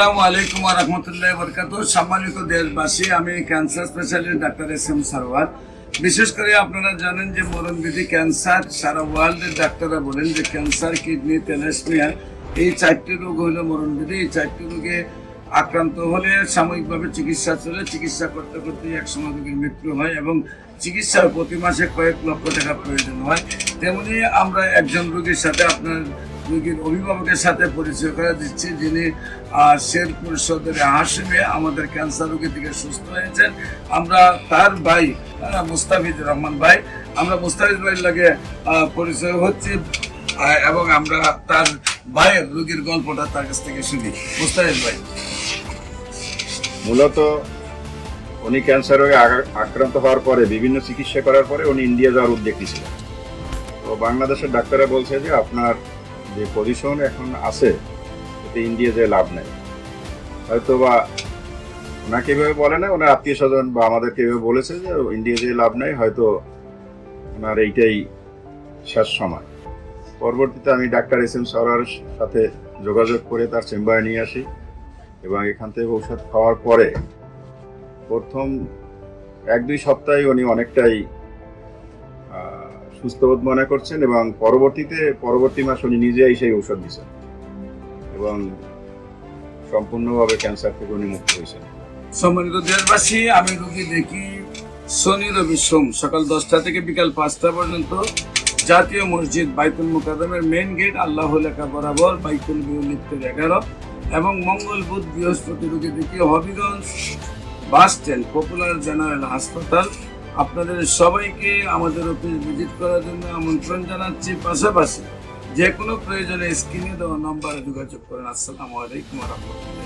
আসসালামু আলাইকুম ওয়া রাহমাতুল্লাহি ওয়া বারাকাতুহু। সম্মানিত দেশবাসী, আমি cancer specialist doctor SM. Sarwar. বিশেষ করে আপনারা জানেন যে মরণবিধি ক্যান্সার, সারা ওয়ার্ল্ডের ডাক্তাররা বলেন যে ক্যান্সার, কিডনি, থ্যালাসেমিয়া এই চারটি রোগ হলো মরণবিধি। এই চারটি রোগে আক্রান্ত হলে সাময়িকভাবে চিকিৎসা চলে, চিকিৎসা করতে করতে একসময় রোগীর মৃত্যু হয় এবং চিকিৎসার প্রতি মাসে কয়েক লক্ষ টাকা প্রয়োজন হয়। তেমনি আমরা একজন রোগীর সাথে আপনার রোগীর অভিভাবকের সাথে পরিচয় করে দিচ্ছি, যিনি শেরপুর সদরে হাসিমে আমাদের ক্যান্সার রোগী থেকে সুস্থ হয়েছেন। আমরা তার ভাই মুস্তাফিজুর রহমান ভাই, আমরা মুস্তাফিজ ভাইয়ের লাগে পরিচয় হচ্ছি এবং আমরা তার ভাইয়ের রোগীর গল্পটা তার কাছ থেকে শুনি। মুস্তাফিজ ভাই, মূলত উনি ক্যান্সার রোগে আক্রান্ত হওয়ার পরে বিভিন্ন চিকিৎসা করার পরে উনি ইন্ডিয়া যাওয়ার উদ্যোগ নিয়েছিলেন। তো বাংলাদেশের ডাক্তাররা বলছে যে আপনার যে পজিশন এখন আছে এতে ইন্ডিয়া যে লাভ নেই। হয়তো বা ওনাকে এভাবে বলে না, ওনার আত্মীয় স্বজন বা আমাদেরকে এভাবে বলেছে যে ইন্ডিয়া যে লাভ নেই, হয়তো ওনার এইটাই শেষ সময়। পরবর্তীতে আমি ডাক্তার এস.এম. সারওয়ারের সাথে যোগাযোগ করে তার চেম্বারে নিয়ে আসি এবং এখান থেকে ঔষধ খাওয়ার পরে প্রথম 1-2 সপ্তাহে উনি অনেকটাই সুস্থবোধ মনে করছেন এবং পরবর্তী মাস উনি নিজেই সেই ঔষধ দিচ্ছেন এবং সম্পূর্ণভাবে ক্যান্সার থেকে উনি মুক্ত হয়েছেন। সম্মানিত দেশবাসী, আমি রোগী দেখি শনি, রবি, সোম সকাল 10টা থেকে বিকাল 5টা পর্যন্ত জাতীয় মসজিদ বাইতুল মুকাররমের মেইন গেট আল্লাহ লেখা বরাবর বাইতুল বিউলিপ্তের 11 এবং মঙ্গল, বুধ, বৃহস্পতি রোগী দেখি Habiganj bus stand popular general হাসপাতাল। আপনাদের সবাইকে আমাদের অফিস ভিজিট করার জন্য আমন্ত্রণ জানাচ্ছি। পাশাপাশি যে কোনো প্রয়োজনে স্ক্রিনে দেওয়া নম্বরে যোগাযোগ করেন। আসসালামু আলাইকুম ওয়া রাহমাতুল্লাহ।